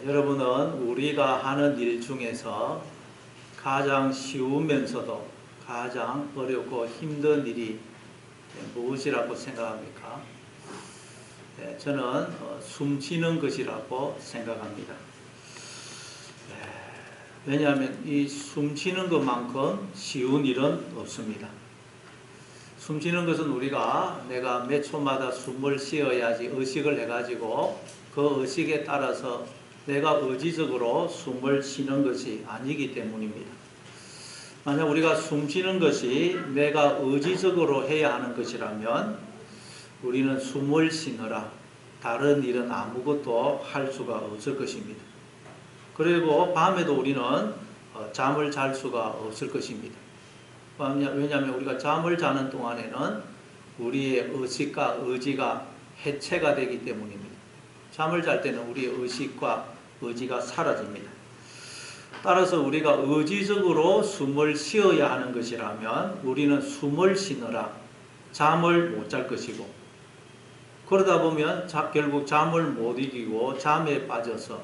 여러분은 우리가 하는 일 중에서 가장 쉬우면서도 가장 어렵고 힘든 일이 무엇이라고 생각합니까? 저는 숨쉬는 것이라고 생각합니다. 왜냐하면 이 숨쉬는 것만큼 쉬운 일은 없습니다. 숨쉬는 것은 우리가 내가 몇 초마다 숨을 쉬어야지 의식을 해가지고 그 의식에 따라서 내가 의지적으로 숨을 쉬는 것이 아니기 때문입니다. 만약 우리가 숨쉬는 것이 내가 의지적으로 해야 하는 것이라면 우리는 숨을 쉬느라 다른 일은 아무것도 할 수가 없을 것입니다. 그리고 밤에도 우리는 잠을 잘 수가 없을 것입니다. 왜냐하면 우리가 잠을 자는 동안에는 우리의 의식과 의지가 해체가 되기 때문입니다. 잠을 잘 때는 우리의 의식과 의지가 사라집니다. 따라서 우리가 의지적으로 숨을 쉬어야 하는 것이라면 우리는 숨을 쉬느라 잠을 못 잘 것이고, 그러다 보면 결국 잠을 못 이기고 잠에 빠져서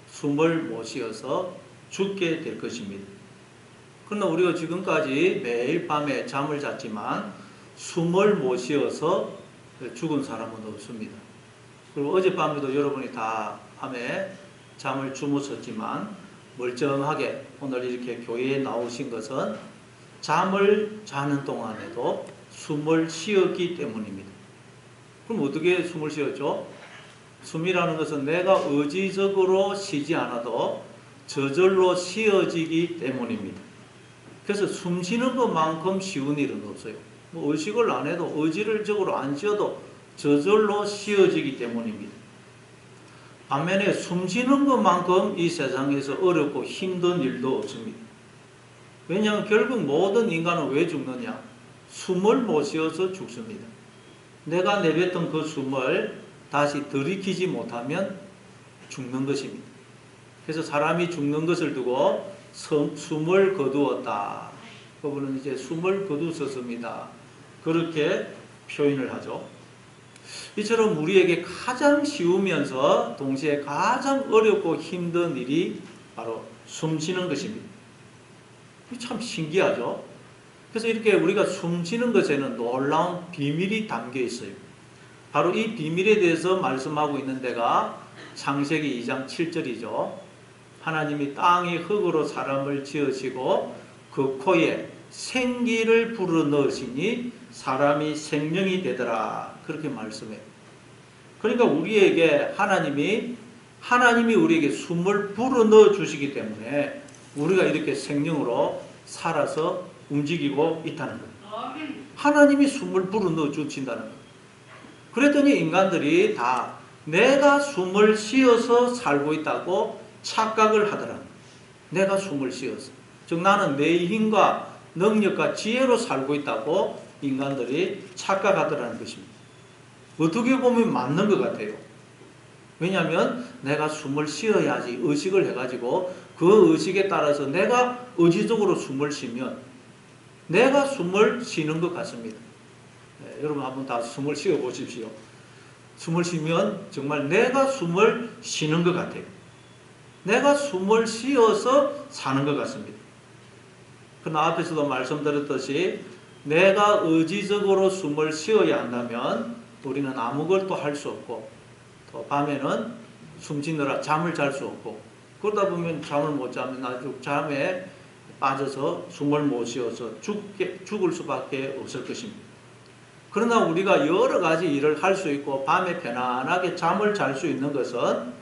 숨을 못 쉬어서 죽게 될 것입니다. 그러나 우리가 지금까지 매일 밤에 잠을 잤지만 숨을 못 쉬어서 죽은 사람은 없습니다. 그리고 어젯밤에도 여러분이 다 밤에 잠을 주무셨지만 멀쩡하게 오늘 이렇게 교회에 나오신 것은 잠을 자는 동안에도 숨을 쉬었기 때문입니다. 그럼 어떻게 숨을 쉬었죠? 숨이라는 것은 내가 의지적으로 쉬지 않아도 저절로 쉬어지기 때문입니다. 그래서 숨 쉬는 것만큼 쉬운 일은 없어요. 의식을 안 해도 의지적으로 안 쉬어도 저절로 쉬어지기 때문입니다. 반면에 숨 쉬는 것만큼 이 세상에서 어렵고 힘든 일도 없습니다. 왜냐하면 결국 모든 인간은 왜 죽느냐? 숨을 못 쉬어서 죽습니다. 내가 내뱉던 그 숨을 다시 들이키지 못하면 죽는 것입니다. 그래서 사람이 죽는 것을 두고 숨을 거두었다. 그분은 이제 숨을 거두었습니다. 그렇게 표현을 하죠. 이처럼 우리에게 가장 쉬우면서 동시에 가장 어렵고 힘든 일이 바로 숨쉬는 것입니다. 참 신기하죠? 그래서 이렇게 우리가 숨쉬는 것에는 놀라운 비밀이 담겨 있어요. 바로 이 비밀에 대해서 말씀하고 있는 데가 창세기 2장 7절이죠. 하나님이 땅의 흙으로 사람을 지으시고 그 코에 생기를 불어넣으시니 사람이 생명이 되더라. 그렇게 말씀해요. 그러니까 우리에게 하나님이 우리에게 숨을 불어넣어 주시기 때문에 우리가 이렇게 생명으로 살아서 움직이고 있다는 거예요. 하나님이 숨을 불어넣어 주신다는 거예요. 그랬더니 인간들이 다 내가 숨을 쉬어서 살고 있다고 착각을 하더라. 내가 숨을 쉬어서. 즉 나는 내 힘과 능력과 지혜로 살고 있다고 인간들이 착각하더라는 것입니다. 어떻게 보면 맞는 것 같아요. 왜냐하면 내가 숨을 쉬어야지 의식을 해가지고 그 의식에 따라서 내가 의지적으로 숨을 쉬면 내가 숨을 쉬는 것 같습니다. 여러분 한번 다 숨을 쉬어 보십시오. 숨을 쉬면 정말 내가 숨을 쉬는 것 같아요. 내가 숨을 쉬어서 사는 것 같습니다. 그러나 앞에서도 말씀드렸듯이 내가 의지적으로 숨을 쉬어야 한다면 우리는 아무것도 할 수 없고 또 밤에는 숨쉬느라 잠을 잘 수 없고 그러다 보면 잠을 못 자면 아주 잠에 빠져서 숨을 못 쉬어서 죽을 수밖에 없을 것입니다. 그러나 우리가 여러 가지 일을 할 수 있고 밤에 편안하게 잠을 잘 수 있는 것은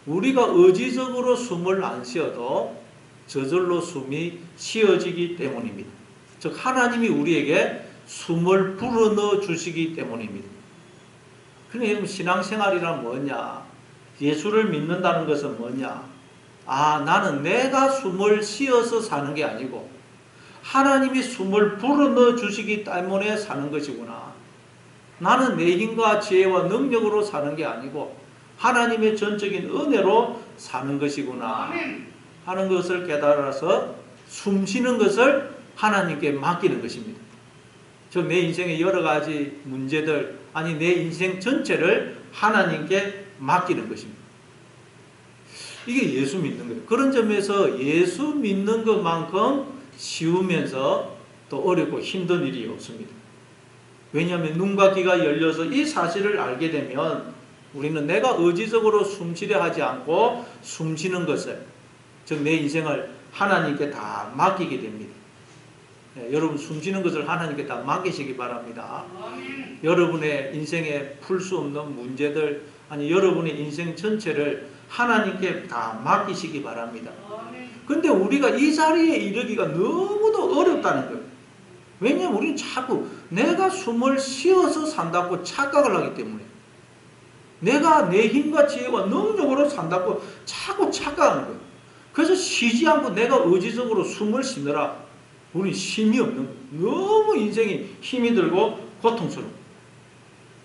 우리가 의지적으로 숨을 안 쉬어도 저절로 숨이 쉬어지기 때문입니다. 즉 하나님이 우리에게 숨을 불어넣어 주시기 때문입니다. 그러니까 여러분 신앙생활이란 뭐냐? 예수를 믿는다는 것은 뭐냐? 나는 내가 숨을 쉬어서 사는 게 아니고 하나님이 숨을 불어넣어 주시기 때문에 사는 것이구나. 나는 내 힘과 지혜와 능력으로 사는 게 아니고 하나님의 전적인 은혜로 사는 것이구나 하는 것을 깨달아서 숨쉬는 것을 하나님께 맡기는 것입니다. 즉 내 인생의 여러 가지 문제들 내 인생 전체를 하나님께 맡기는 것입니다. 이게 예수 믿는 거예요. 그런 점에서 예수 믿는 것만큼 쉬우면서 또 어렵고 힘든 일이 없습니다. 왜냐하면 눈과 귀가 열려서 이 사실을 알게 되면 우리는 내가 의지적으로 숨쉬려 하지 않고 숨쉬는 것을, 즉 내 인생을 하나님께 다 맡기게 됩니다. 네, 여러분 숨쉬는 것을 하나님께 다 맡기시기 바랍니다. 여러분의 인생에 풀 수 없는 문제들, 아니 여러분의 인생 전체를 하나님께 다 맡기시기 바랍니다. 근데 우리가 이 자리에 이르기가 너무도 어렵다는 거예요. 왜냐하면 우리는 자꾸 내가 숨을 쉬어서 산다고 착각을 하기 때문에, 내가 내 힘과 지혜와 능력으로 산다고 자꾸 착각하는 거예요. 그래서 쉬지 않고 내가 의지적으로 숨을 쉬느라 우리는 힘이 없는 거예요. 너무 인생이 힘이 들고 고통스러워.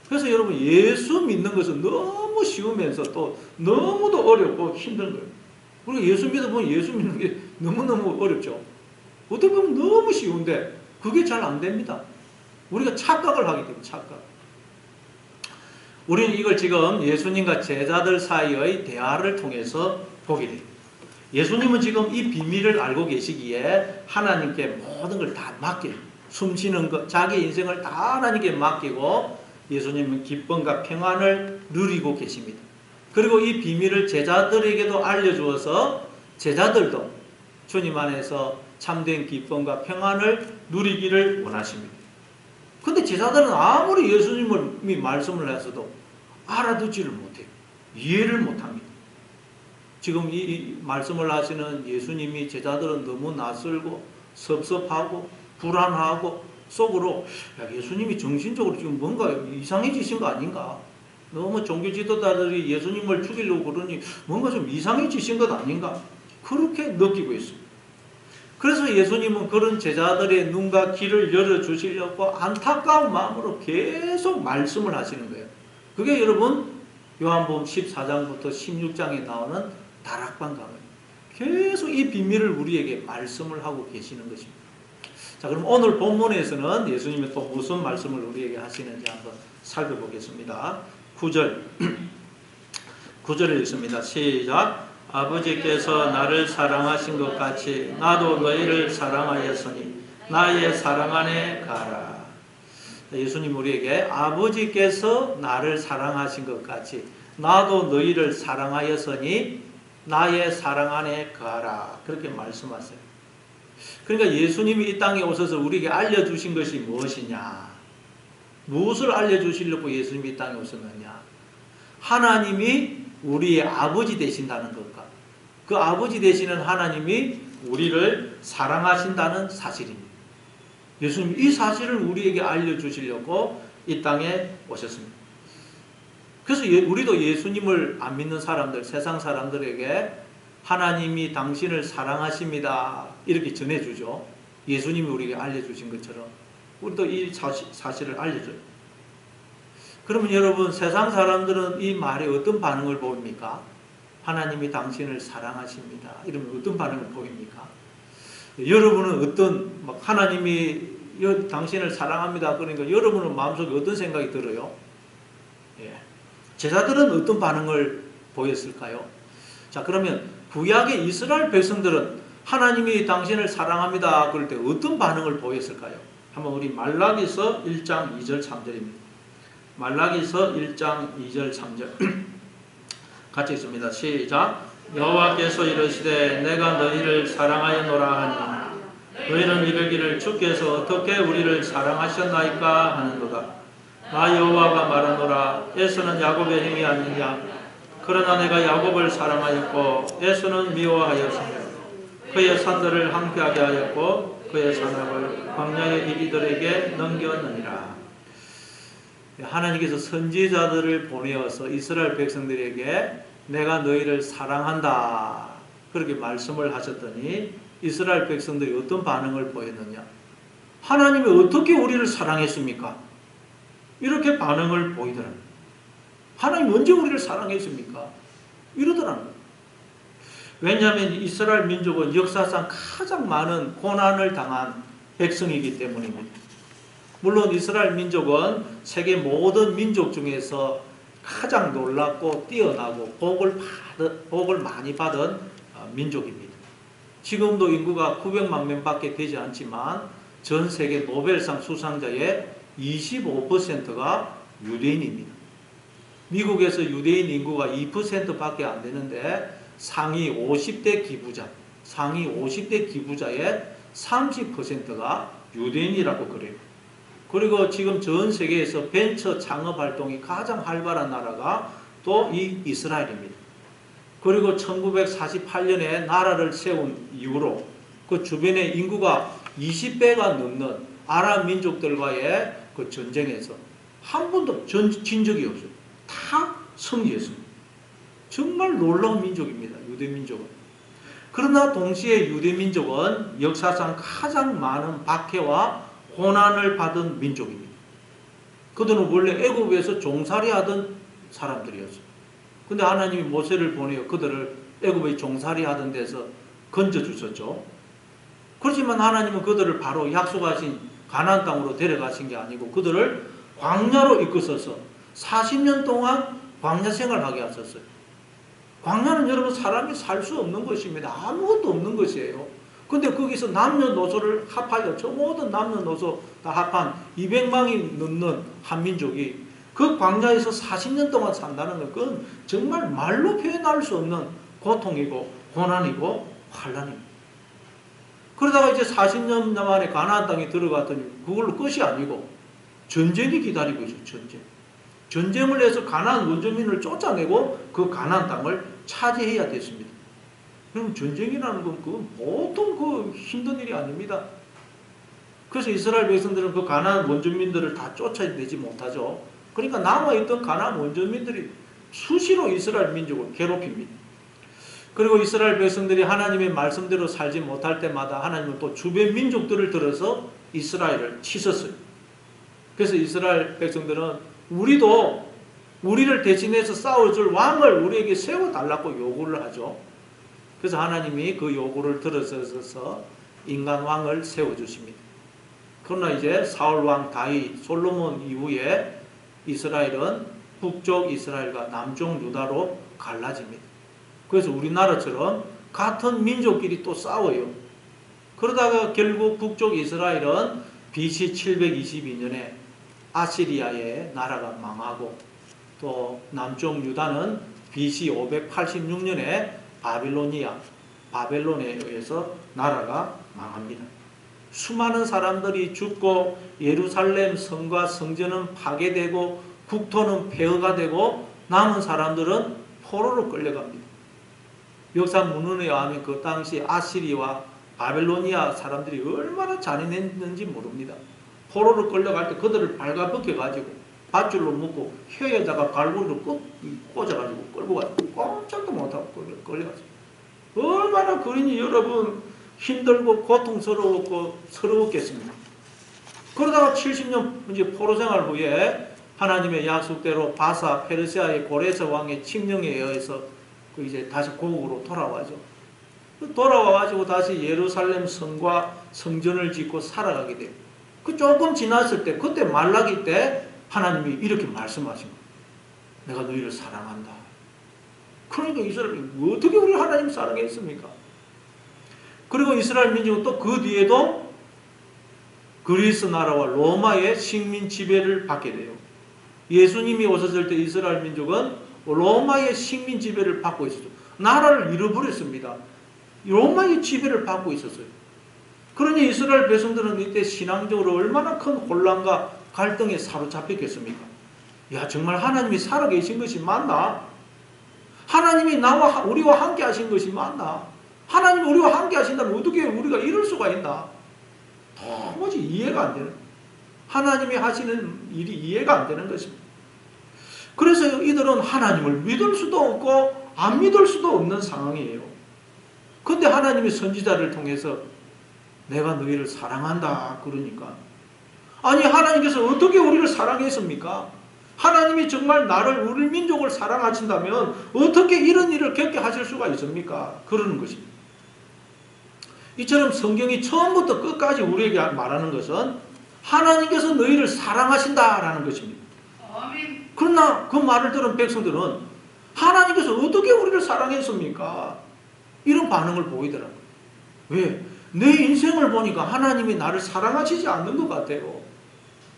그래서 여러분 예수 믿는 것은 너무 쉬우면서 또 너무도 어렵고 힘든 거예요. 우리가 예수 믿어보면 예수 믿는 게 너무너무 어렵죠. 어떻게 보면 너무 쉬운데 그게 잘 안 됩니다. 우리가 착각을 하기 때문에 착각. 우리는 이걸 지금 예수님과 제자들 사이의 대화를 통해서 보게 돼요. 예수님은 지금 이 비밀을 알고 계시기에 하나님께 모든 걸 다 맡겨요. 숨쉬는 것, 자기 인생을 다 하나님께 맡기고 예수님은 기쁨과 평안을 누리고 계십니다. 그리고 이 비밀을 제자들에게도 알려주어서 제자들도 주님 안에서 참된 기쁨과 평안을 누리기를 원하십니다. 근데 제자들은 아무리 예수님이 말씀을 해서도 알아듣지를 못해요. 이해를 못합니다. 지금 이 말씀을 하시는 예수님이 제자들은 너무 낯설고 섭섭하고 불안하고 속으로 예수님이 정신적으로 지금 뭔가 이상해지신 거 아닌가? 너무 종교 지도자들이 예수님을 죽이려고 그러니 뭔가 좀 이상해지신 것 아닌가? 그렇게 느끼고 있습니다. 그래서 예수님은 그런 제자들의 눈과 귀를 열어주시려고 안타까운 마음으로 계속 말씀을 하시는 거예요. 그게 여러분 요한복음 14장부터 16장에 나오는 다락방 강의. 계속 이 비밀을 우리에게 말씀을 하고 계시는 것입니다. 자, 그럼 오늘 본문에서는 예수님이 또 무슨 말씀을 우리에게 하시는지 한번 살펴보겠습니다. 9절 9절을 읽습니다. 시작. 아버지께서 나를 사랑하신 것 같이 나도 너희를 사랑하였으니 나의 사랑 안에 가라. 예수님 우리에게 아버지께서 나를 사랑하신 것 같이 나도 너희를 사랑하였으니 나의 사랑 안에 가라. 그렇게 말씀하세요. 그러니까 예수님이 이 땅에 오셔서 우리에게 알려주신 것이 무엇이냐? 무엇을 알려주시려고 예수님이 이 땅에 오셨느냐? 하나님이 우리의 아버지 되신다는 것과 그 아버지 되시는 하나님이 우리를 사랑하신다는 사실입니다. 예수님이 이 사실을 우리에게 알려주시려고 이 땅에 오셨습니다. 그래서 우리도 예수님을 안 믿는 사람들, 세상 사람들에게 하나님이 당신을 사랑하십니다 이렇게 전해주죠. 예수님이 우리에게 알려주신 것처럼 우리도 이 사실을 알려줘요. 그러면 여러분 세상 사람들은 이 말에 어떤 반응을 보입니까? 하나님이 당신을 사랑하십니다 이러면 어떤 반응을 보입니까? 여러분은 어떤 하나님이 당신을 사랑합니다 그러니까 여러분은 마음속에 어떤 생각이 들어요? 예. 제자들은 어떤 반응을 보였을까요? 자, 그러면 구약의 이스라엘 백성들은 하나님이 당신을 사랑합니다 그럴 때 어떤 반응을 보였을까요? 한번 우리 말라기서 1장 2절 3절입니다. 말라기서 1장 2절 3절 같이 읽습니다. 시작. 여호와께서 이르시되 내가 너희를 사랑하였노라 하니 너희는 이르기를 주께서 어떻게 우리를 사랑하셨나이까 하는도다. 나 여호와가 말하노라. 에서는 야곱의 힘이 아니냐. 그러나 내가 야곱을 사랑하였고 에서는 미워하였으며 그의 산들을 황폐하게 하였고 그의 산업을 광야의 이리들에게 넘겼느니라. 하나님께서 선지자들을 보내어서 이스라엘 백성들에게 내가 너희를 사랑한다 그렇게 말씀을 하셨더니 이스라엘 백성들이 어떤 반응을 보였느냐? 하나님이 어떻게 우리를 사랑했습니까? 이렇게 반응을 보이더라고요. 하나님 언제 우리를 사랑했습니까? 이러더라고요. 왜냐하면 이스라엘 민족은 역사상 가장 많은 고난을 당한 백성이기 때문입니다. 물론 이스라엘 민족은 세계 모든 민족 중에서 가장 놀랍고 뛰어나고 복을 많이 받은 민족입니다. 지금도 인구가 900만 명밖에 되지 않지만 전 세계 노벨상 수상자의 25%가 유대인입니다. 미국에서 유대인 인구가 2%밖에 안 되는데 상위 50대 기부자의 30%가 유대인이라고 그래요. 그리고 지금 전 세계에서 벤처 창업 활동이 가장 활발한 나라가 또 이 이스라엘입니다. 그리고 1948년에 나라를 세운 이후로 그 주변에 인구가 20배가 넘는 아랍 민족들과의 그 전쟁에서 한 번도 진 적이 없어요. 다 승리했습니다. 정말 놀라운 민족입니다. 유대민족은. 그러나 동시에 유대민족은 역사상 가장 많은 박해와 고난을 받은 민족입니다. 그들은 원래 애굽에서 종살이 하던 사람들이었어요. 근데 하나님이 모세를 보내어 그들을 애굽의 종살이 하던 데서 건져주셨죠. 그렇지만 하나님은 그들을 바로 약속하신 가나안 땅으로 데려가신 게 아니고 그들을 광야로 이끄셔서 40년 동안 광야 생활하게 하셨어요. 광야는 여러분 사람이 살 수 없는 것입니다. 아무것도 없는 것이에요. 근데 거기서 남녀노소를 합하여 저 모든 남녀노소 다 합한 200만이 넘는 한민족이 그 광야에서 40년 동안 산다는 건 그건 정말 말로 표현할 수 없는 고통이고 고난이고 환난입니다. 그러다가 이제 40년 만에 가나안 땅에 들어갔더니 그걸로 끝이 아니고 전쟁이 기다리고 있어요. 전쟁을 해서 가나안 원주민을 쫓아내고 그 가나안 땅을 차지해야 됐습니다. 그럼 전쟁이라는 건 그건 보통 그 힘든 일이 아닙니다. 그래서 이스라엘 백성들은 그 가나안 원주민들을 다 쫓아내지 못하죠. 그러니까 남아있던 가나안 원주민들이 수시로 이스라엘 민족을 괴롭힙니다. 그리고 이스라엘 백성들이 하나님의 말씀대로 살지 못할 때마다 하나님은 또 주변 민족들을 들어서 이스라엘을 치셨어요. 그래서 이스라엘 백성들은 우리도 우리를 대신해서 싸워줄 왕을 우리에게 세워달라고 요구를 하죠. 그래서 하나님이 그 요구를 들어서서 인간 왕을 세워주십니다. 그러나 이제 사울 왕 다윗, 솔로몬 이후에 이스라엘은 북쪽 이스라엘과 남쪽 유다로 갈라집니다. 그래서 우리나라처럼 같은 민족끼리 또 싸워요. 그러다가 결국 북쪽 이스라엘은 BC 722년에 아시리아의 나라가 망하고 또 남쪽 유다는 BC 586년에 바벨론에 의해서 나라가 망합니다. 수많은 사람들이 죽고 예루살렘 성과 성전은 파괴되고 국토는 폐허가 되고 남은 사람들은 포로로 끌려갑니다. 역사 문헌에 의하면 그 당시 아시리와 바벨로니아 사람들이 얼마나 잔인했는지 모릅니다. 포로로 끌려갈 때 그들을 발가벗겨가지고 밧줄로 묶고 혀에다가 갈고리로 꽂아가지고 끌고 가지고 꼼짝도 못하고 끌려갔어요. 얼마나 그러니 여러분 힘들고 고통스러웠고 서러웠겠습니다. 그러다가 70년 이제 포로 생활 후에 하나님의 약속대로 바사 페르시아의 고레스 왕의 칙령에 의해서 그 이제 다시 고국으로 돌아와죠. 돌아와가지고 다시 예루살렘 성과 성전을 짓고 살아가게 돼요. 그 조금 지났을 때 그때 말라기 때 하나님이 이렇게 말씀하십니다. 내가 너희를 사랑한다. 그러니까 이스라엘이 어떻게 우리 하나님 사랑했습니까? 그리고 이스라엘 민족은 또 그 뒤에도 그리스 나라와 로마의 식민 지배를 받게 돼요. 예수님이 오셨을 때 이스라엘 민족은 로마의 식민 지배를 받고 있었죠. 나라를 잃어버렸습니다. 로마의 지배를 받고 있었어요. 그러니 이스라엘 백성들은 이때 신앙적으로 얼마나 큰 혼란과 갈등에 사로잡혔겠습니까? 야, 정말 하나님이 살아계신 것이 맞나? 하나님이 우리와 함께 하신 것이 맞나? 하나님이 우리와 함께 하신다면 어떻게 우리가 이럴 수가 있나? 도무지 이해가 안 되는, 하나님이 하시는 일이 이해가 안 되는 것입니다. 그래서 이들은 하나님을 믿을 수도 없고 안 믿을 수도 없는 상황이에요. 근데 하나님이 선지자를 통해서 내가 너희를 사랑한다 그러니까, 아니 하나님께서 어떻게 우리를 사랑했습니까? 하나님이 정말 우리 민족을 사랑하신다면 어떻게 이런 일을 겪게 하실 수가 있습니까? 그러는 것입니다. 이처럼 성경이 처음부터 끝까지 우리에게 말하는 것은 하나님께서 너희를 사랑하신다라는 것입니다. 그러나 그 말을 들은 백성들은 하나님께서 어떻게 우리를 사랑했습니까? 이런 반응을 보이더라고요. 왜? 내 인생을 보니까 하나님이 나를 사랑하시지 않는 것 같아요.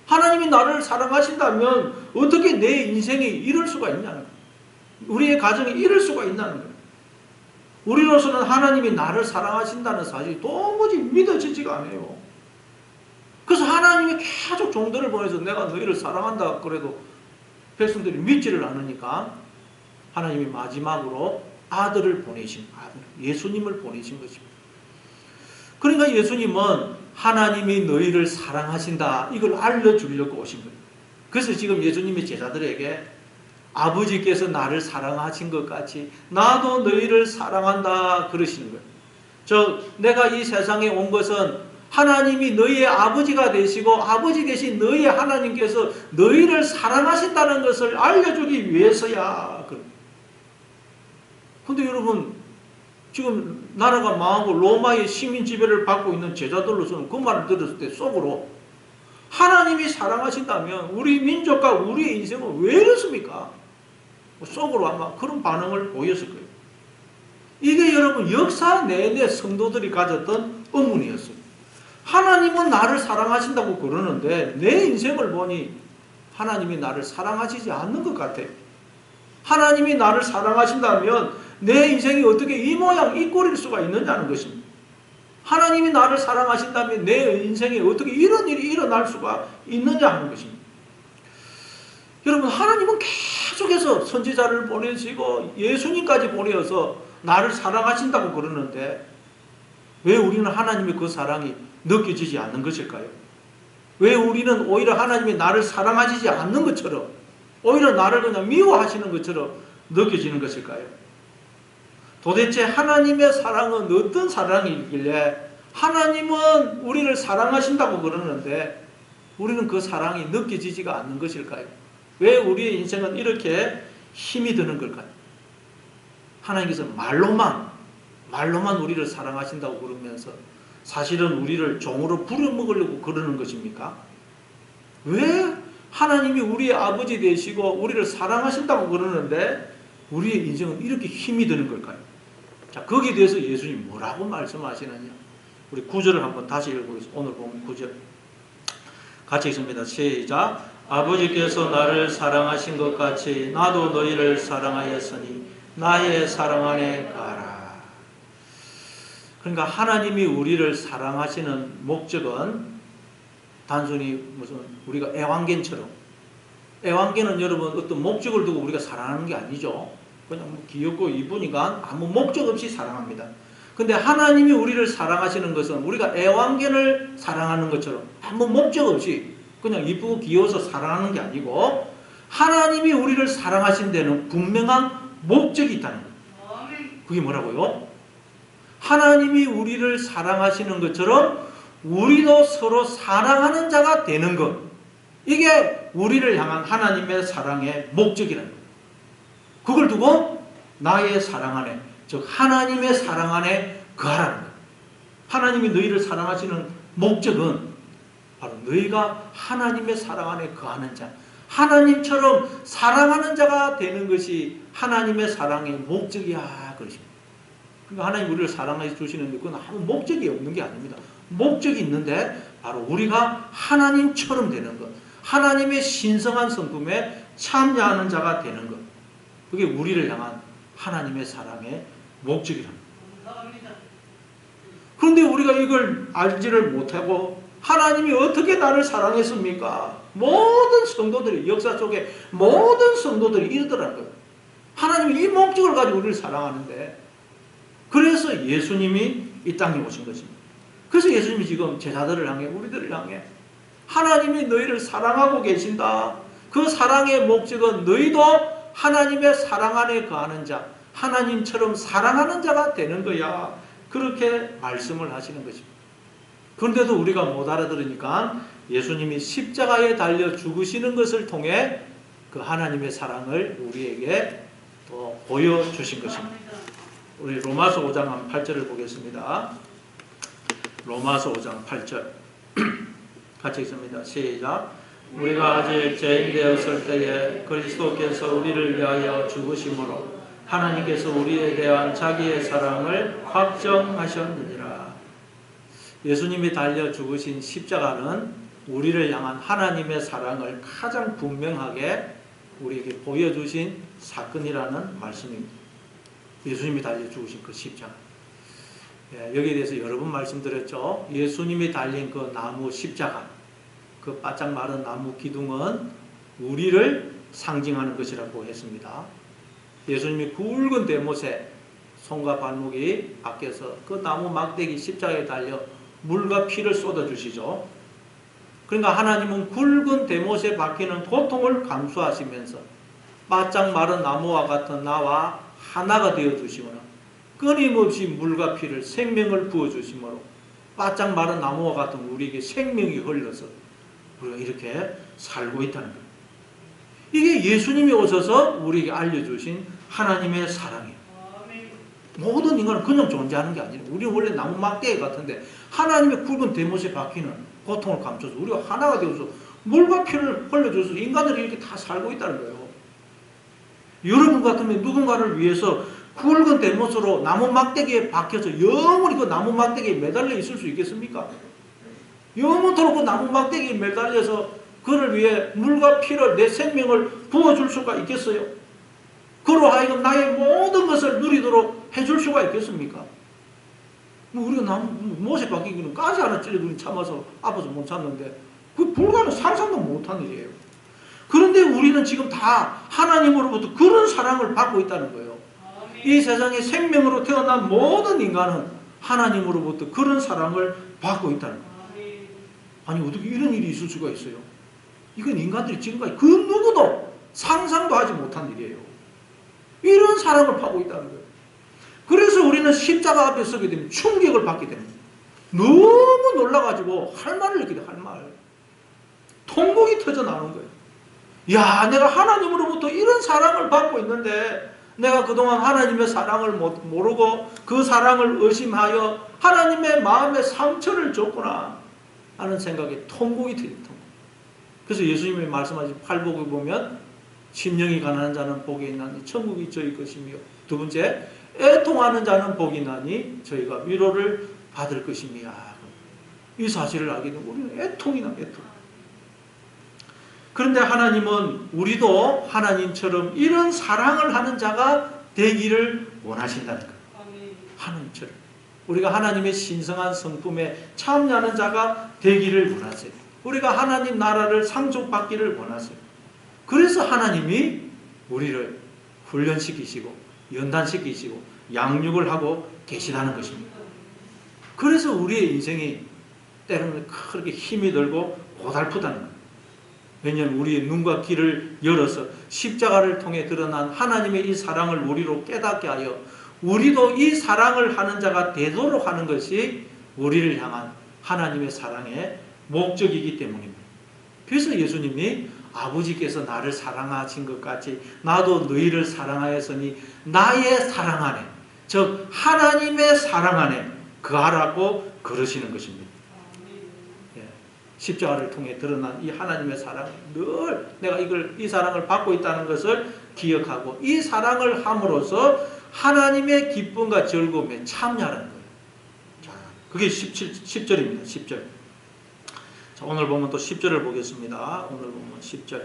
하나님이 나를 사랑하신다면 어떻게 내 인생이 이럴 수가 있냐는 거예요. 우리의 가정이 이럴 수가 있다는 거예요. 우리로서는 하나님이 나를 사랑하신다는 사실이 도무지 믿어지지가 않아요. 그래서 하나님이 계속 종들을 보내서 내가 너희를 사랑한다 그래도 백성들이 믿지를 않으니까 하나님이 마지막으로 아들을 보내신, 예수님을 보내신 것입니다. 그러니까 예수님은 하나님이 너희를 사랑하신다 이걸 알려주려고 오신 거예요. 그래서 지금 예수님이 제자들에게 아버지께서 나를 사랑하신 것 같이 나도 너희를 사랑한다 그러시는 거예요. 내가 이 세상에 온 것은 하나님이 너희의 아버지가 되시고 아버지 되신 너희의 하나님께서 너희를 사랑하신다는 것을 알려주기 위해서야. 근데 여러분 지금 나라가 망하고 로마의 시민 지배를 받고 있는 제자들로서는 그 말을 들었을 때 속으로 하나님이 사랑하신다면 우리 민족과 우리의 인생은 왜 이렇습니까? 속으로 아마 그런 반응을 보였을 거예요. 이게 여러분 역사 내내 성도들이 가졌던 의문이었어요. 하나님은 나를 사랑하신다고 그러는데 내 인생을 보니 하나님이 나를 사랑하시지 않는 것 같아요. 하나님이 나를 사랑하신다면 내 인생이 어떻게 이 모양 이 꼴일 수가 있느냐는 것입니다. 하나님이 나를 사랑하신다면 내 인생에 어떻게 이런 일이 일어날 수가 있느냐 하는 것입니다. 여러분 하나님은 계속해서 선지자를 보내시고 예수님까지 보내어서 나를 사랑하신다고 그러는데 왜 우리는 하나님의 그 사랑이 느껴지지 않는 것일까요? 왜 우리는 오히려 하나님이 나를 사랑하시지 않는 것처럼 오히려 나를 그냥 미워하시는 것처럼 느껴지는 것일까요? 도대체 하나님의 사랑은 어떤 사랑이길래 하나님은 우리를 사랑하신다고 그러는데 우리는 그 사랑이 느껴지지가 않는 것일까요? 왜 우리의 인생은 이렇게 힘이 드는 걸까요? 하나님께서 말로만 우리를 사랑하신다고 그러면서 사실은 우리를 종으로 부려먹으려고 그러는 것입니까? 왜 하나님이 우리의 아버지 되시고 우리를 사랑하신다고 그러는데 우리의 인생은 이렇게 힘이 드는 걸까요? 자, 거기에 대해서 예수님이 뭐라고 말씀하시느냐? 우리 9절을 한번 다시 읽어보겠습니다. 오늘 보면 9절 같이 읽습니다. 시작. 아버지께서 나를 사랑하신 것 같이 나도 너희를 사랑하였으니 나의 사랑 안에 가라. 그러니까 하나님이 우리를 사랑하시는 목적은 단순히 무슨 우리가 애완견처럼, 애완견은 여러분 어떤 목적을 두고 우리가 사랑하는 게 아니죠. 그냥 뭐 귀엽고 이쁘니까 아무 목적 없이 사랑합니다. 근데 하나님이 우리를 사랑하시는 것은 우리가 애완견을 사랑하는 것처럼 아무 목적 없이 그냥 이쁘고 귀여워서 사랑하는 게 아니고 하나님이 우리를 사랑하신 데는 분명한 목적이 있다는 거예요. 그게 뭐라고요? 하나님이 우리를 사랑하시는 것처럼 우리도 서로 사랑하는 자가 되는 것. 이게 우리를 향한 하나님의 사랑의 목적이라는 거예요. 그걸 두고 나의 사랑 안에, 즉 하나님의 사랑 안에 거하라는 거예요. 하나님이 너희를 사랑하시는 목적은 바로 너희가 하나님의 사랑 안에 거하는 자, 하나님처럼 사랑하는 자가 되는 것이 하나님의 사랑의 목적이야 그러십니다. 그러니까 하나님 우리를 사랑해 주시는데 그건 아무 목적이 없는 게 아닙니다. 목적이 있는데 바로 우리가 하나님처럼 되는 것, 하나님의 신성한 성품에 참여하는 자가 되는 것, 그게 우리를 향한 하나님의 사랑의 목적이랍니다. 그런데 우리가 이걸 알지를 못하고 하나님이 어떻게 나를 사랑했습니까? 모든 성도들이, 역사 속에 모든 성도들이 이러더라는 거예요. 하나님이 이 목적을 가지고 우리를 사랑하는데, 그래서 예수님이 이 땅에 오신 것입니다. 그래서 예수님이 지금 제자들을 향해, 우리들을 향해 하나님이 너희를 사랑하고 계신다. 그 사랑의 목적은 너희도 하나님의 사랑 안에 거하는 자, 하나님처럼 사랑하는 자가 되는 거야. 그렇게 말씀을 하시는 것입니다. 그런데도 우리가 못 알아들으니까 예수님이 십자가에 달려 죽으시는 것을 통해 그 하나님의 사랑을 우리에게 또 보여주신 것입니다. 우리 로마서 5장 8절을 보겠습니다. 로마서 5장 8절 같이 읽습니다. 시작. 우리가 아직 죄인 되었을 때에 그리스도께서 우리를 위하여 죽으심으로 하나님께서 우리에 대한 자기의 사랑을 확정하셨느니라. 예수님이 달려 죽으신 십자가는 우리를 향한 하나님의 사랑을 가장 분명하게 우리에게 보여주신 사건이라는 말씀입니다. 예수님이 달려 죽으신 그 십자가. 여기에 대해서 여러 번 말씀드렸죠. 예수님이 달린 그 나무 십자가, 그 바짝 마른 나무 기둥은 우리를 상징하는 것이라고 했습니다. 예수님이 굵은 대못에 손과 발목이 밖에서 그 나무 막대기 십자가에 달려 물과 피를 쏟아주시죠. 그러니까 하나님은 굵은 대못에 박히는 고통을 감수하시면서 바짝 마른 나무와 같은 나와 하나가 되어주시므로 끊임없이 물과 피를 생명을 부어주시므로 바짝 마른 나무와 같은 우리에게 생명이 흘러서 우리가 이렇게 살고 있다는 거예요. 이게 예수님이 오셔서 우리에게 알려주신 하나님의 사랑이에요. 모든 인간은 그냥 존재하는 게 아니라 우리는 원래 나무 막대기 같은데 하나님의 굵은 대못에 박히는 고통을 감춰서 우리가 하나가 되어서 물과 피를 흘려줘서 인간들이 이렇게 다 살고 있다는 거예요. 여러분 같으면 누군가를 위해서 굵은 대못으로 나무 막대기에 박혀서 영원히 그 나무 막대기에 매달려 있을 수 있겠습니까? 영원토록 그 나무 막대기에 매달려서 그를 위해 물과 피를 내 생명을 부어줄 수가 있겠어요? 그로 하여금 나의 모든 것을 누리도록 해줄 수가 있겠습니까? 우리가 나무 못에 박히기는 가지 하나 찔러도 참아서 아파서 못 참는데 그 불가능 상상도 못한 일이에요. 그런데 우리는 지금 다 하나님으로부터 그런 사랑을 받고 있다는 거예요. 이 세상에 생명으로 태어난 모든 인간은 하나님으로부터 그런 사랑을 받고 있다는 거예요. 아니 어떻게 이런 일이 있을 수가 있어요? 이건 인간들이 지금까지 그 누구도 상상도 하지 못한 일이에요. 이런 사랑을 받고 있다는 거예요. 그래서 우리는 십자가 앞에 서게 되면 충격을 받게 됩니다. 너무 놀라가지고 할 말을 느끼게 할 말. 통곡이 터져 나오는 거예요. 야, 내가 하나님으로부터 이런 사랑을 받고 있는데 내가 그동안 하나님의 사랑을 모르고 그 사랑을 의심하여 하나님의 마음에 상처를 줬구나 하는 생각에 통곡이 터집니다. 그래서 예수님이 말씀하신 팔복을 보면 심령이 가난한 자는 복이 있나니 천국이 저희 것이며 두 번째 애통하는 자는 복이 나니 저희가 위로를 받을 것이며 이 사실을 알게 되면 우리는 애통이 나 애통. 그런데 하나님은 우리도 하나님처럼 이런 사랑을 하는 자가 되기를 원하신다는 거예요. 하나님처럼 우리가 하나님의 신성한 성품에 참여하는 자가 되기를 원하세요. 우리가 하나님 나라를 상속받기를 원하세요. 그래서 하나님이 우리를 훈련시키시고 연단시키시고 양육을 하고 계시다는 것입니다. 그래서 우리의 인생이 때로는 그렇게 힘이 들고 고달프다는 거예요. 왜냐하면 우리의 눈과 귀를 열어서 십자가를 통해 드러난 하나님의 이 사랑을 우리로 깨닫게 하여 우리도 이 사랑을 하는 자가 되도록 하는 것이 우리를 향한 하나님의 사랑의 목적이기 때문입니다. 그래서 예수님이 아버지께서 나를 사랑하신 것 같이 나도 너희를 사랑하였으니 나의 사랑 안에 즉 하나님의 사랑 안에 거하라고 그러시는 것입니다. 십자가를 통해 드러난 이 하나님의 사랑 늘 내가 이 사랑을 받고 있다는 것을 기억하고 이 사랑을 함으로써 하나님의 기쁨과 즐거움에 참여하는 거예요. 자, 그게 10절입니다. 10절. 자, 오늘 보면 또 10절을 보겠습니다. 오늘 보면 10절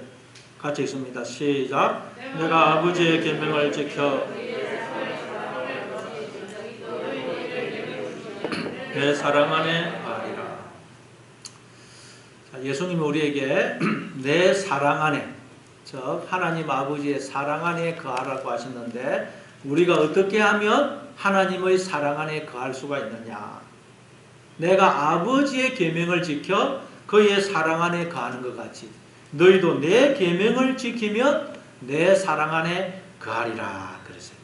같이 읽습니다. 시작. 내가 아버지의 계명을 지켜 내 사랑 안에 거하리라. 예수님이 우리에게 내 사랑 안에 즉 하나님 아버지의 사랑 안에 거하라고 하셨는데 우리가 어떻게 하면 하나님의 사랑 안에 거할 수가 있느냐. 내가 아버지의 계명을 지켜 그의 사랑 안에 거하는 것 같이 너희도 내 계명을 지키면 내 사랑 안에 거하리라 그랬어요.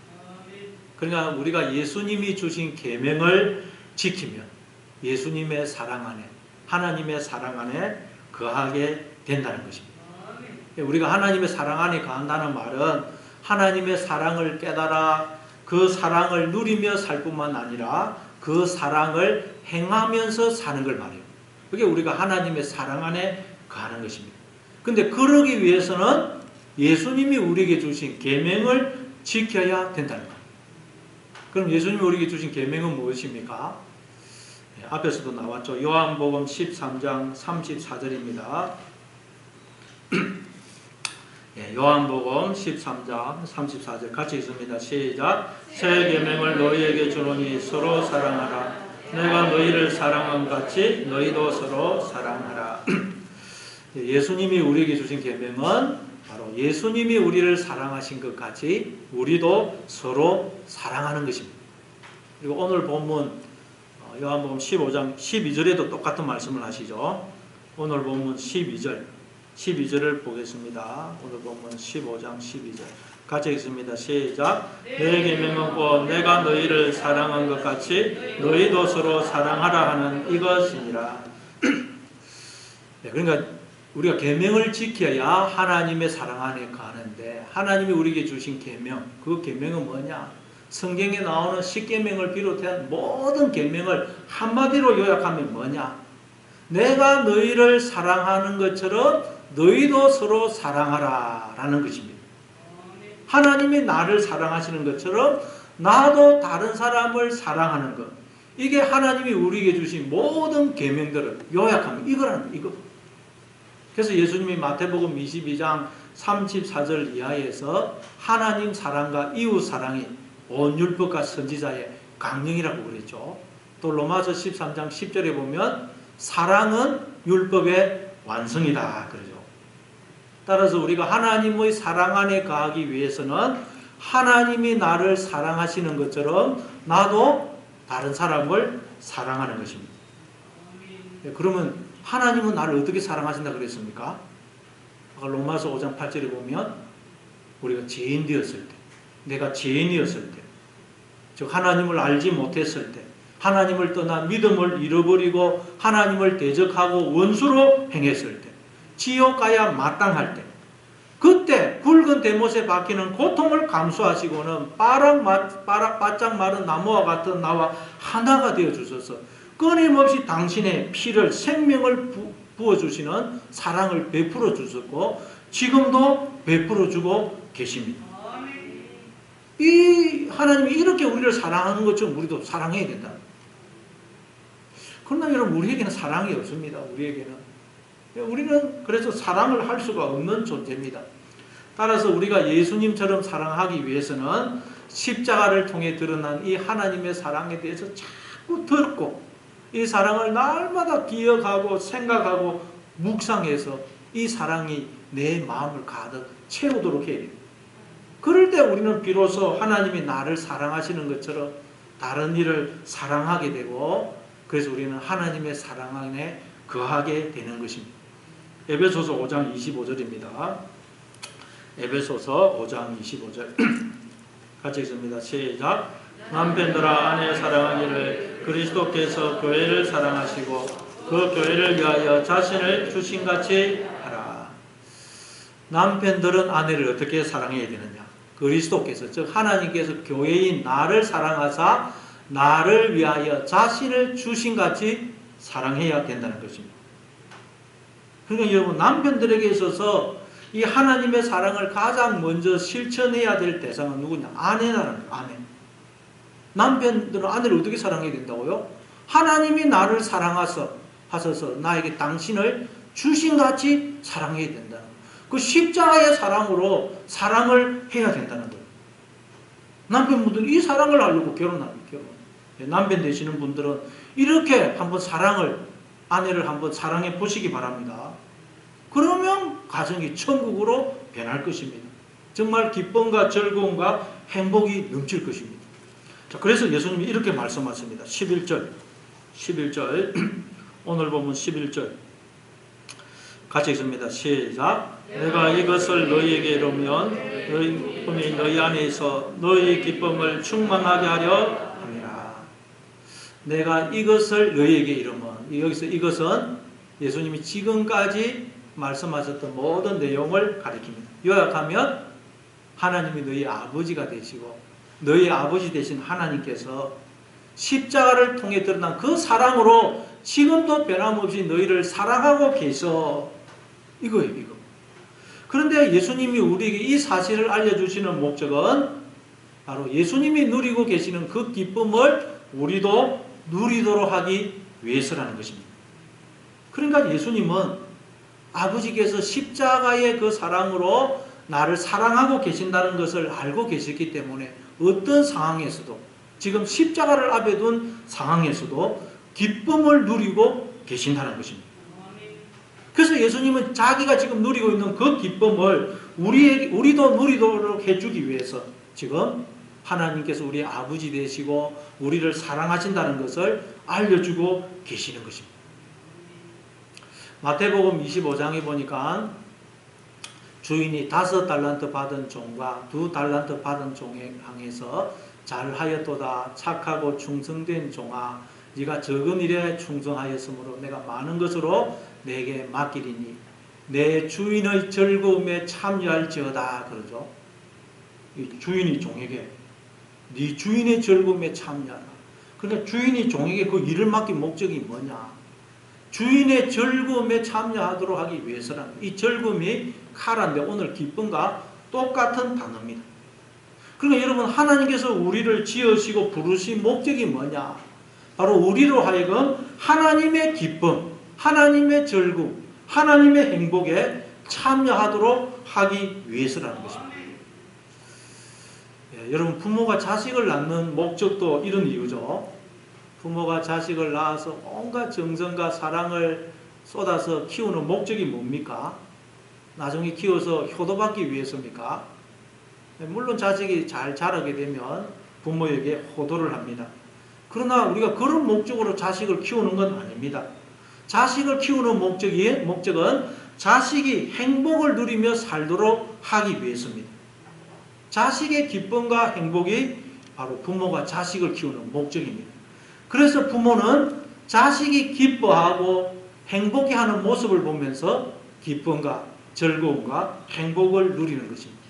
그러니까 우리가 예수님이 주신 계명을 지키면 예수님의 사랑 안에 하나님의 사랑 안에 거하게 된다는 것입니다. 우리가 하나님의 사랑 안에 거한다는 말은 하나님의 사랑을 깨달아 그 사랑을 누리며 살 뿐만 아니라 그 사랑을 행하면서 사는 걸 말해요. 그게 우리가 하나님의 사랑 안에 거하는 것입니다. 근데 그러기 위해서는 예수님이 우리에게 주신 계명을 지켜야 된다는 거예요. 그럼 예수님이 우리에게 주신 계명은 무엇입니까? 앞에서도 나왔죠. 요한복음 13장 34절입니다. 요한복음 13장 34절 같이 읽습니다. 시작. 새 계명을 너희에게 주노니 서로 사랑하라. 내가 너희를 사랑한 같이 너희도 서로 사랑하라. 예수님이 우리에게 주신 계명은 바로 예수님이 우리를 사랑하신 것 같이 우리도 서로 사랑하는 것입니다. 그리고 오늘 본문 요한복음 15장 12절에도 똑같은 말씀을 하시죠. 오늘 본문 12절을 보겠습니다. 오늘 본문 15장 12절 같이 읽습니다. 시작. 내 계명은 곧 내가 너희를 사랑한 것 같이 너희도 서로 사랑하라 하는 이것이니라. 그러니까 우리가 계명을 지켜야 하나님의 사랑 안에 가는데, 하나님이 우리에게 주신 계명, 그 계명은 뭐냐? 성경에 나오는 십계명을 비롯한 모든 계명을 한마디로 요약하면 뭐냐? 내가 너희를 사랑하는 것처럼 너희도 서로 사랑하라 라는 것입니다. 하나님이 나를 사랑하시는 것처럼 나도 다른 사람을 사랑하는 것, 이게 하나님이 우리에게 주신 모든 계명들을 요약하면 이거라는 이거. 그래서 예수님이 마태복음 22장 34절 이하에서 하나님 사랑과 이웃 사랑이 온 율법과 선지자의 강령이라고 그랬죠. 또 로마서 13장 10절에 보면 사랑은 율법의 완성이다 그러죠. 따라서 우리가 하나님의 사랑 안에 가기 위해서는 하나님이 나를 사랑하시는 것처럼 나도 다른 사람을 사랑하는 것입니다. 그러면 하나님은 나를 어떻게 사랑하신다 그랬습니까? 로마서 5장 8절에 보면 우리가 죄인 되었을 때, 내가 죄인이었을 때, 즉 하나님을 알지 못했을 때, 하나님을 떠나 믿음을 잃어버리고 하나님을 대적하고 원수로 행했을 때, 지옥 가야 마땅할 때, 그때 굵은 대못에 박히는 고통을 감수하시고는 바짝 마른 나무와 같은 나와 하나가 되어 주셔서 끊임없이 당신의 피를, 생명을 부어주시는 사랑을 베풀어 주셨고 지금도 베풀어 주고 계십니다. 이 하나님이 이렇게 우리를 사랑하는 것처럼 우리도 사랑해야 된다. 그러나 여러분, 우리에게는 사랑이 없습니다. 우리는 그래서 사랑을 할 수가 없는 존재입니다. 따라서 우리가 예수님처럼 사랑하기 위해서는 십자가를 통해 드러난 이 하나님의 사랑에 대해서 자꾸 듣고 이 사랑을 날마다 기억하고 생각하고 묵상해서 이 사랑이 내 마음을 가득 채우도록 해야 돼요. 그럴 때 우리는 비로소 하나님이 나를 사랑하시는 것처럼 다른 이를 사랑하게 되고, 그래서 우리는 하나님의 사랑 안에 거하게 되는 것입니다. 에베소서 5장 25절입니다. 에베소서 5장 25절 같이 읽습니다. 시작. 남편들아 아내 사랑하기를 그리스도께서 교회를 사랑하시고 그 교회를 위하여 자신을 주신같이 하라. 남편들은 아내를 어떻게 사랑해야 되느냐? 그리스도께서, 즉 하나님께서 교회인 나를 사랑하사 나를 위하여 자신을 주신같이 사랑해야 된다는 것입니다. 그러니까 여러분, 남편들에게 있어서 이 하나님의 사랑을 가장 먼저 실천해야 될 대상은 누구냐? 아내라는 거예요. 아내. 남편들은 아내를 어떻게 사랑해야 된다고요? 하나님이 나를 사랑하셔서 나에게 당신을 주신같이 사랑해야 된다는 거예요. 그 십자가의 사랑으로 사랑을 해야 된다는 거예요. 남편분들은 이 사랑을 하려고 결혼합니다. 남편 되시는 분들은 이렇게 한번 아내를 한번 사랑해 보시기 바랍니다. 그러면 가정이 천국으로 변할 것입니다. 정말 기쁨과 즐거움과 행복이 넘칠 것입니다. 자, 그래서 예수님이 이렇게 말씀하십니다. 11절 오늘 보면 11절 같이 읽습니다. 시작. 내가 이것을 너희에게 이루면 너희 기쁨이 너희 안에 있어 너희 기쁨을 충만하게 하려 함이라. 내가 이것을 너희에게 이루면, 여기서 이것은 예수님이 지금까지 말씀하셨던 모든 내용을 가리킵니다. 요약하면 하나님이 너희 아버지가 되시고 너희 아버지 되신 하나님께서 십자가를 통해 드러난 그 사랑으로 지금도 변함없이 너희를 사랑하고 계셔. 이거예요, 이거. 그런데 예수님이 우리에게 이 사실을 알려주시는 목적은 바로 예수님이 누리고 계시는 그 기쁨을 우리도 누리도록 하기 위해서라는 것입니다. 그러니까 예수님은 아버지께서 십자가의 그 사랑으로 나를 사랑하고 계신다는 것을 알고 계셨기 때문에 어떤 상황에서도, 지금 십자가를 앞에 둔 상황에서도 기쁨을 누리고 계신다는 것입니다. 그래서 예수님은 자기가 지금 누리고 있는 그 기쁨을 우리도 누리도록 해주기 위해서 지금 하나님께서 우리의 아버지 되시고 우리를 사랑하신다는 것을 알려주고 계시는 것입니다. 마태복음 25장에 보니까 주인이 5달란트 받은 종과 2달란트 받은 종에 향해서 잘하였도다 착하고 충성된 종아, 네가 적은 일에 충성하였으므로 내가 많은 것으로 내게 맡기리니 내 주인의 즐거움에 참여할지어다 그러죠. 이 주인이 종에게 네 주인의 즐거움에 참여하라. 그러니까 주인이 종에게 그 일을 맡긴 목적이 뭐냐? 주인의 즐거움에 참여하도록 하기 위해서라는, 이 즐거움이 카라인데 오늘 기쁨과 똑같은 단어입니다. 그러니까 여러분, 하나님께서 우리를 지으시고 부르신 목적이 뭐냐? 바로 우리로 하여금 하나님의 기쁨, 하나님의 즐거움, 하나님의 행복에 참여하도록 하기 위해서라는 것입니다. 여러분, 부모가 자식을 낳는 목적도 이런 이유죠. 부모가 자식을 낳아서 온갖 정성과 사랑을 쏟아서 키우는 목적이 뭡니까? 나중에 키워서 효도받기 위해서입니까? 물론 자식이 잘 자라게 되면 부모에게 효도를 합니다. 그러나 우리가 그런 목적으로 자식을 키우는 건 아닙니다. 자식을 키우는 목적은 자식이 행복을 누리며 살도록 하기 위해서입니다. 자식의 기쁨과 행복이 바로 부모가 자식을 키우는 목적입니다. 그래서 부모는 자식이 기뻐하고 행복해하는 모습을 보면서 기쁨과 즐거움과 행복을 누리는 것입니다.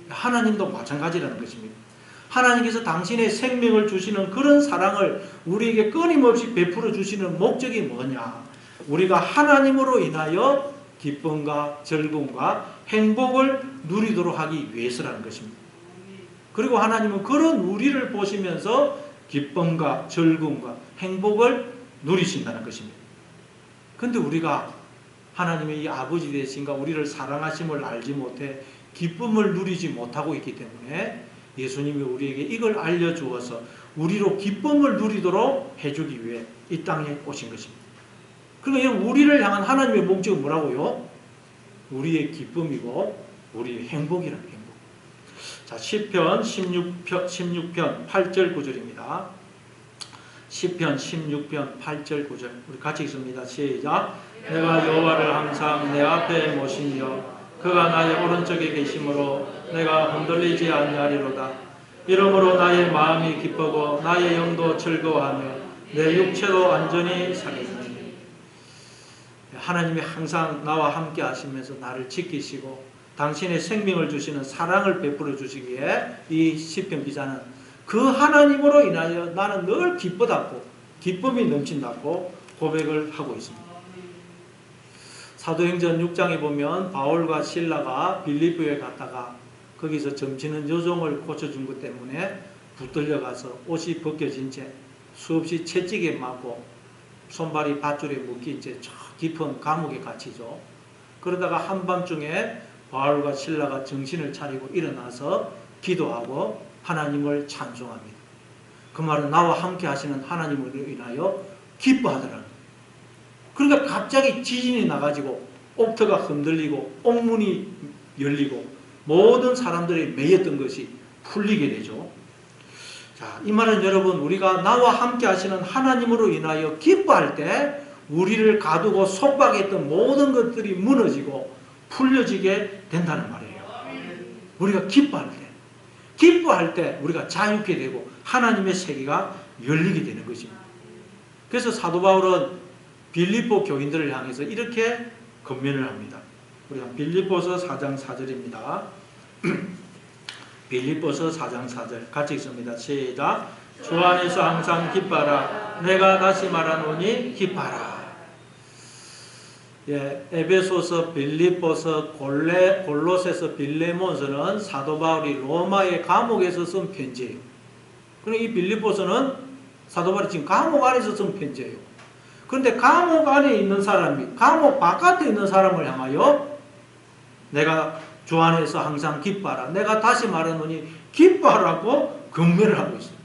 하나님도 마찬가지라는 것입니다. 하나님께서 당신의 생명을 주시는 그런 사랑을 우리에게 끊임없이 베풀어 주시는 목적이 뭐냐? 우리가 하나님으로 인하여 기쁨과 즐거움과 행복을 누리도록 하기 위해서라는 것입니다. 그리고 하나님은 그런 우리를 보시면서 기쁨과 즐거움과 행복을 누리신다는 것입니다. 그런데 우리가 하나님의 이 아버지 되신가 우리를 사랑하심을 알지 못해 기쁨을 누리지 못하고 있기 때문에 예수님이 우리에게 이걸 알려주어서 우리로 기쁨을 누리도록 해주기 위해 이 땅에 오신 것입니다. 그러니까 우리를 향한 하나님의 목적은 뭐라고요? 우리의 기쁨이고 우리의 행복이라는 행복. 자, 시편 16편 8절 9절입니다. 시편 16편 8절 9절 우리 같이 읽습니다. 시작. 내가 여호와를 항상 내 앞에 모시며 그가 나의 오른쪽에 계심으로 내가 흔들리지 아니하리로다. 이러므로 나의 마음이 기쁘고 나의 영도 즐거워하며 내 육체도 안전히 살겠으니. 하나님이 항상 나와 함께 하시면서 나를 지키시고 당신의 생명을 주시는 사랑을 베풀어 주시기에 이 시편 기자는 그 하나님으로 인하여 나는 늘 기쁘다고 기쁨이 넘친다고 고백을 하고 있습니다. 사도행전 6장에 보면 바울과 실라가 빌립보에 갔다가 거기서 점치는 여종을 고쳐준 것 때문에 붙들려 가서 옷이 벗겨진 채 수없이 채찍에 맞고 손발이 밧줄에 묶인 채 저 깊은 감옥에 갇히죠. 그러다가 한밤중에 바울과 실라가 정신을 차리고 일어나서 기도하고 하나님을 찬송합니다. 그 말은 나와 함께 하시는 하나님을 인하여 기뻐하더라고요. 그러니까 갑자기 지진이 나가지고 옥터가 흔들리고 옥문이 열리고 모든 사람들이 매였던 것이 풀리게 되죠. 자, 이 말은 여러분 우리가 나와 함께 하시는 하나님으로 인하여 기뻐할 때 우리를 가두고 속박했던 모든 것들이 무너지고 풀려지게 된다는 말이에요. 우리가 기뻐할 때 우리가 자유케 되고 하나님의 세계가 열리게 되는 것입니다. 그래서 사도 바울은 빌립보 교인들을 향해서 이렇게 권면을 합니다. 우리가 빌립보서 4장 4절입니다. 빌립보서 4장 4절 같이 읽습니다. 시작. 주 안에서 항상 기뻐하라. 내가 다시 말하노니 기뻐하라. 에베소서, 빌립보서, 골로새서, 빌레몬서는 사도 바울이 로마의 감옥에서 쓴 편지예요. 그러니까 이 빌립보서는 사도 바울이 지금 감옥 안에서 쓴 편지예요. 그런데 감옥 안에 있는 사람이 감옥 바깥에 있는 사람을 향하여 내가 주 안에서 항상 기뻐하라. 내가 다시 말하노니 기뻐하라고 경매를 하고 있어요.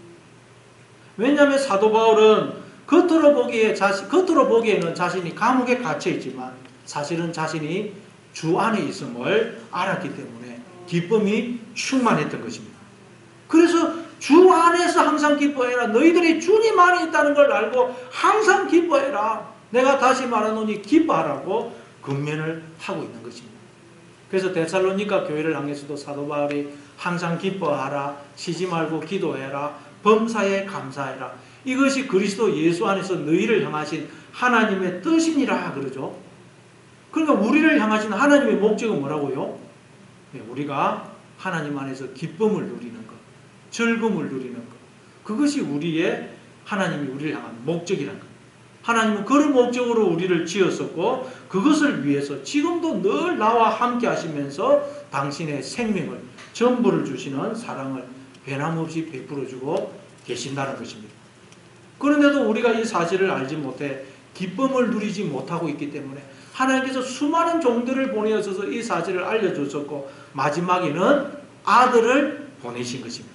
왜냐하면 사도 바울은 겉으로 보기에는 자신이 감옥에 갇혀 있지만 사실은 자신이 주 안에 있음을 알았기 때문에 기쁨이 충만했던 것입니다. 그래서 주 안에서 항상 기뻐해라. 너희들이 주님 안에 있다는 걸 알고 항상 기뻐해라. 내가 다시 말하노니 기뻐하라고 권면을 하고 있는 것입니다. 그래서 데살로니가 교회를 향해서도 사도 바울이 항상 기뻐하라. 쉬지 말고 기도해라. 범사에 감사해라. 이것이 그리스도 예수 안에서 너희를 향하신 하나님의 뜻이니라 그러죠. 그러니까 우리를 향하신 하나님의 목적은 뭐라고요? 우리가 하나님 안에서 기쁨을 누리는 것, 즐거움을 누리는 것. 그것이 하나님이 우리를 향한 목적이라는 것. 하나님은 그런 목적으로 우리를 지었었고 그것을 위해서 지금도 늘 나와 함께 하시면서 당신의 생명을, 전부를 주시는 사랑을 변함없이 베풀어주고 계신다는 것입니다. 그런데도 우리가 이 사실을 알지 못해 기쁨을 누리지 못하고 있기 때문에 하나님께서 수많은 종들을 보내셔서 이 사실을 알려주셨고 마지막에는 아들을 보내신 것입니다.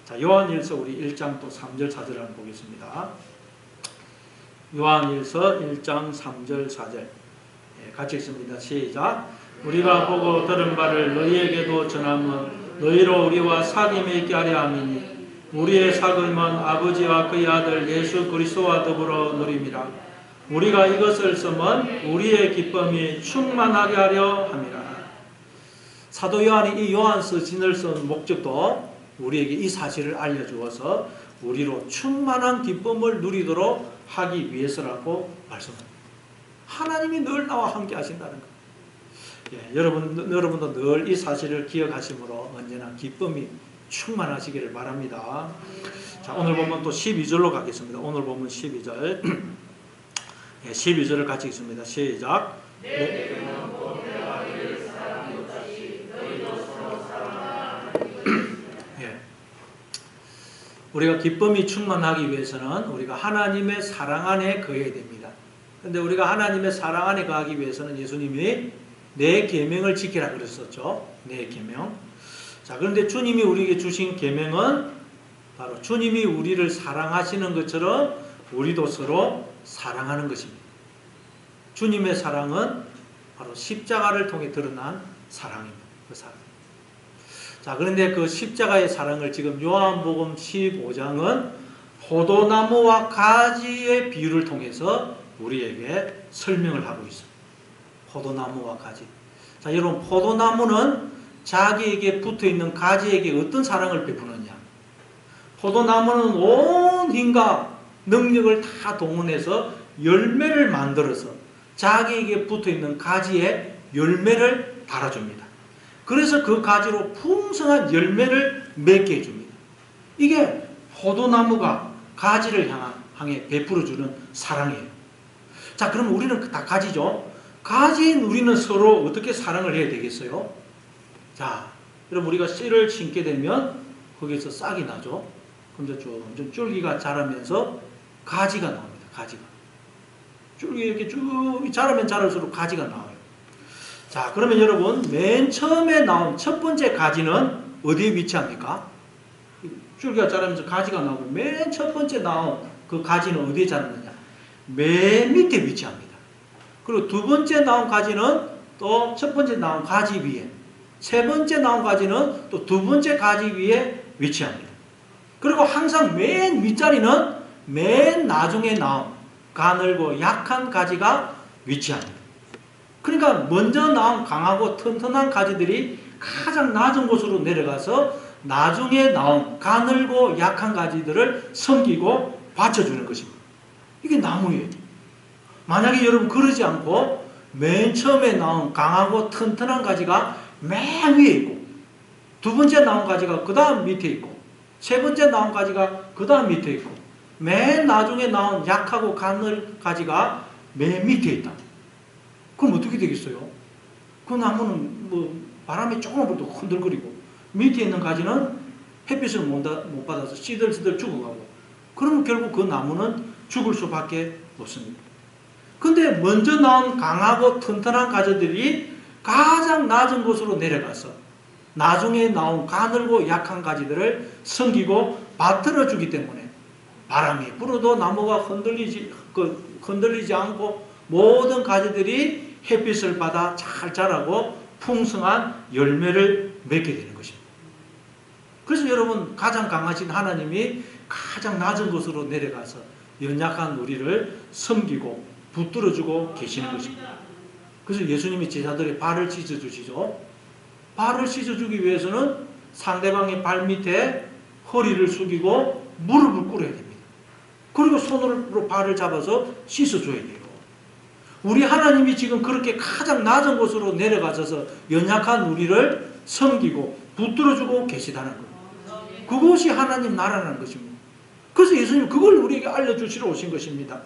자, 요한일서 우리 1장 또 3절 4절을 한번 보겠습니다. 요한일서 1장 3절 4절 같이 읽습니다. 시작. 우리가 보고 들은 바를 너희에게도 전하면 너희로 우리와 사귐이 있게 하려 함이니 우리의 사귐은 아버지와 그의 아들 예수 그리스도와 더불어 누림이라. 우리가 이것을 쓰면 우리의 기쁨이 충만하게 하려 함이라. 사도 요한이 이 요한서 진을 쓴 목적도 우리에게 이 사실을 알려주어서 우리로 충만한 기쁨을 누리도록 하기 위해서라고 말씀합니다. 하나님이 늘 나와 함께 하신다는 것. 여러분도 늘 이 사실을 기억하심으로 언제나 기쁨이 충만하시기를 바랍니다. 자, 오늘 보면 또 12절로 가겠습니다. 오늘 보면 12절. 12절을 같이 읽습니다. 시작. 우리가 기쁨이 충만하기 위해서는 우리가 하나님의 사랑 안에 거해야 됩니다. 그런데 우리가 하나님의 사랑 안에 거하기 위해서는 예수님이 내 계명을 지키라 그랬었죠. 내 계명. 자, 그런데 주님이 우리에게 주신 계명은 바로 주님이 우리를 사랑하시는 것처럼 우리도 서로 사랑하는 것입니다. 주님의 사랑은 바로 십자가를 통해 드러난 사랑입니다. 그 사랑. 자, 그런데 그 십자가의 사랑을 지금 요한복음 15장은 포도나무와 가지의 비유를 통해서 우리에게 설명을 하고 있습니다. 포도나무와 가지. 자, 여러분, 포도나무는 자기에게 붙어있는 가지에게 어떤 사랑을 베푸느냐? 포도나무는 온 힘과 능력을 다 동원해서 열매를 만들어서 자기에게 붙어있는 가지에 열매를 달아줍니다. 그래서 그 가지로 풍성한 열매를 맺게 해줍니다. 이게 포도나무가 가지를 향해 베풀어주는 사랑이에요. 자, 그럼 우리는 다 가지죠? 가지인 우리는 서로 어떻게 사랑을 해야 되겠어요? 자, 여러분, 우리가 씨를 심게 되면 거기에서 싹이 나죠? 근데 좀 줄기가 자라면서 가지가 나옵니다. 가지가. 줄기 이렇게 쭉 자라면 자랄수록 가지가 나와요. 자, 그러면 여러분, 맨 처음에 나온 첫 번째 가지는 어디에 위치합니까? 줄기가 자라면서 가지가 나오고 맨 첫 번째 나온 그 가지는 어디에 자라느냐? 맨 밑에 위치합니다. 그리고 두 번째 나온 가지는 또 첫 번째 나온 가지 위에, 세 번째 나온 가지는 또 두 번째 가지 위에 위치합니다. 그리고 항상 맨 윗자리는 맨 나중에 나온 가늘고 약한 가지가 위치합니다. 그러니까 먼저 나온 강하고 튼튼한 가지들이 가장 낮은 곳으로 내려가서 나중에 나온 가늘고 약한 가지들을 섬기고 받쳐주는 것입니다. 이게 나무예요. 만약에 여러분 그러지 않고 맨 처음에 나온 강하고 튼튼한 가지가 맨 위에 있고 두 번째 나온 가지가 그 다음 밑에 있고 세 번째 나온 가지가 그 다음 밑에 있고 맨 나중에 나온 약하고 가늘 가지가 맨 밑에 있다. 그럼 어떻게 되겠어요? 그 나무는 뭐 바람에 조금만 불도 흔들거리고 밑에 있는 가지는 햇빛을 못 받아서 시들시들 죽어가고, 그러면 결국 그 나무는 죽을 수밖에 없습니다. 근데 먼저 나온 강하고 튼튼한 가지들이 가장 낮은 곳으로 내려가서 나중에 나온 가늘고 약한 가지들을 섬기고 받들어 주기 때문에 바람이 불어도 나무가 흔들리지 않고 모든 가지들이 햇빛을 받아 잘 자라고 풍성한 열매를 맺게 되는 것입니다. 그래서 여러분, 가장 강하신 하나님이 가장 낮은 곳으로 내려가서 연약한 우리를 섬기고 붙들어주고 계시는 것입니다. 그래서 예수님이 제자들의 발을 씻어주시죠. 발을 씻어주기 위해서는 상대방의 발 밑에 허리를 숙이고 무릎을 꿇어야 됩니다. 그리고 손으로 발을 잡아서 씻어줘야 돼요. 우리 하나님이 지금 그렇게 가장 낮은 곳으로 내려가셔서 연약한 우리를 섬기고 붙들어주고 계시다는 거예요. 그것이 하나님 나라라는 것입니다. 그래서 예수님 그걸 우리에게 알려주시러 오신 것입니다.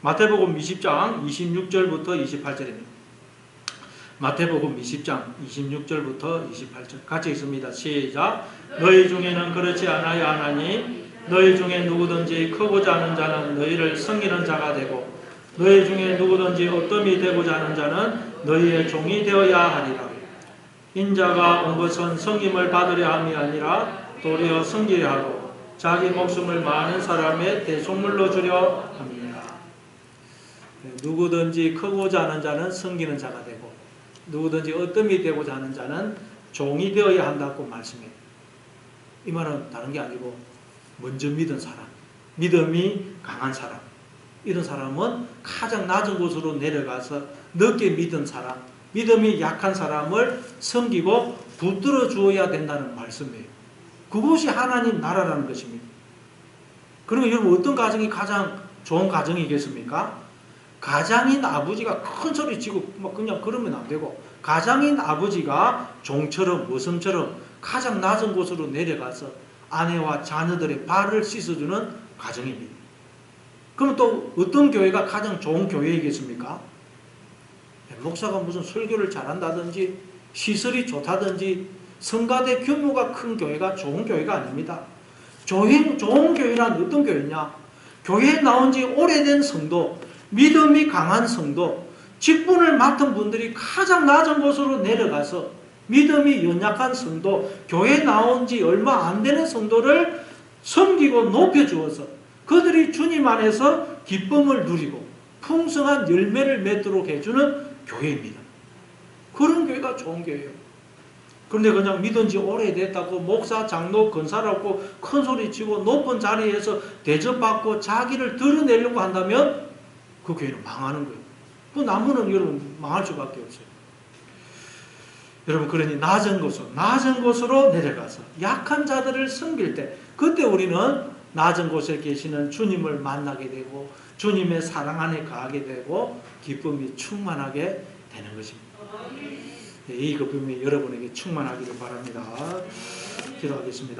마태복음 20장 26절부터 28절입니다. 마태복음 20장 26절부터 28절 같이 읽습니다. 시작. 너희 중에는 그렇지 않아야 하나니 너희 중에 누구든지 크고자 하는 자는 너희를 섬기는 자가 되고 너희 중에 누구든지 어떠함이 되고자 하는 자는 너희의 종이 되어야 하리라. 인자가 온 것은 섬김을 받으려 함이 아니라 도리어 섬기려 하고 자기 목숨을 많은 사람의 대속물로 주려 합니다. 누구든지 크고자 하는 자는 섬기는 자가 되고 누구든지 어떠함이 되고자 하는 자는 종이 되어야 한다고 말씀해요. 이 말은 다른 게 아니고 먼저 믿은 사람, 믿음이 강한 사람, 이런 사람은 가장 낮은 곳으로 내려가서 늦게 믿은 사람, 믿음이 약한 사람을 섬기고 붙들어 주어야 된다는 말씀이에요. 그것이 하나님 나라라는 것입니다. 그러면 여러분, 어떤 가정이 가장 좋은 가정이겠습니까? 가장인 아버지가 큰 소리 치고 막 그냥 그러면 안 되고, 가장인 아버지가 종처럼 모성처럼 가장 낮은 곳으로 내려가서 아내와 자녀들의 발을 씻어주는 가정입니다. 그럼 또 어떤 교회가 가장 좋은 교회이겠습니까? 목사가 무슨 설교를 잘한다든지 시설이 좋다든지 성가대 규모가 큰 교회가 좋은 교회가 아닙니다. 좋은 교회란 어떤 교회냐? 교회에 나온 지 오래된 성도, 믿음이 강한 성도, 직분을 맡은 분들이 가장 낮은 곳으로 내려가서 믿음이 연약한 성도, 교회에 나온 지 얼마 안 되는 성도를 섬기고 높여주어서 그들이 주님 안에서 기쁨을 누리고 풍성한 열매를 맺도록 해주는 교회입니다. 그런 교회가 좋은 교회예요. 그런데 그냥 믿은 지 오래됐다고 목사, 장로, 권사라고 큰 소리 치고 높은 자리에서 대접받고 자기를 드러내려고 한다면 그 교회는 망하는 거예요. 그 나무는 여러분 망할 수밖에 없어요. 여러분, 그러니 낮은 곳으로 내려가서 약한 자들을 섬길 때, 그때 우리는 낮은 곳에 계시는 주님을 만나게 되고 주님의 사랑 안에 가게 되고 기쁨이 충만하게 되는 것입니다. 이 기쁨이 여러분에게 충만하기를 바랍니다. 기도하겠습니다.